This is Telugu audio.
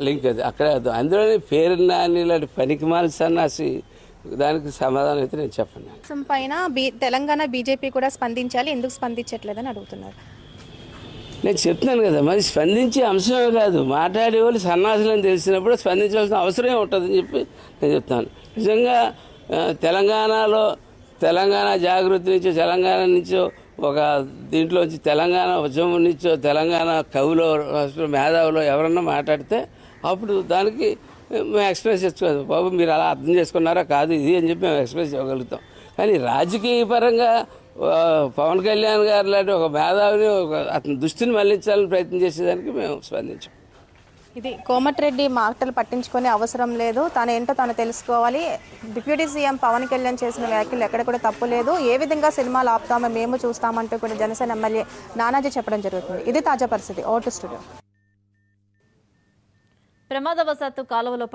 లింక్ అది అక్కడే అందులోనే పేరు నాని ఇలాంటి పనికిమాల సన్నాసి దానికి సమాధానం అయితే నేను చెప్పను. పైన తెలంగాణ బీజేపీ కూడా స్పందించాలి, ఎందుకు స్పందించట్లేదని అడుగుతున్నారు. నేను చెప్తున్నాను కదా, మరి స్పందించే అంశమే కాదు, మాట్లాడే వాళ్ళు సన్నాసులని తెలిసినప్పుడు స్పందించాల్సిన అవసరమే ఉంటుందని చెప్పి నేను చెప్తాను. నిజంగా తెలంగాణలో తెలంగాణ జాగృతి నుంచో తెలంగాణ నుంచో ఒక దీంట్లోంచి తెలంగాణ ఉద్యమం నుంచో తెలంగాణ కవులో మేధావులో ఎవరన్నా మాట్లాడితే అప్పుడు దానికి మేము ఎక్స్ప్రెస్ చేసుకోదు, బాబు మీరు అలా అర్థం చేసుకున్నారా కాదు ఇది అని చెప్పి మేము ఎక్స్ప్రెస్ ఇవ్వగలుగుతాం. కానీ రాజకీయ పరంగా పవన్ కళ్యాణ్ గారు లాంటి ఒక మేధావిని అతని దృష్టిని మళ్లించాలని ప్రయత్నం చేసేదానికి మేము స్పందించాం. ఇది కోమటిరెడ్డి మాటలు పట్టించుకునే అవసరం లేదు, తను ఏంటో తను తెలుసుకోవాలి. డిప్యూటీ సీఎం పవన్ కళ్యాణ్ చేసిన వ్యాఖ్యలు ఎక్కడ కూడా తప్పు లేదు, ఏ విధంగా సినిమాలు ఆపుతామో మేము చూస్తామంటూ కూడా జనసేన ఎమ్మెల్యే నానాజీ చెప్పడం జరుగుతుంది. ఇది తాజా పరిస్థితి. Vote studio. ప్రమాదవశాత్తు కాలువలో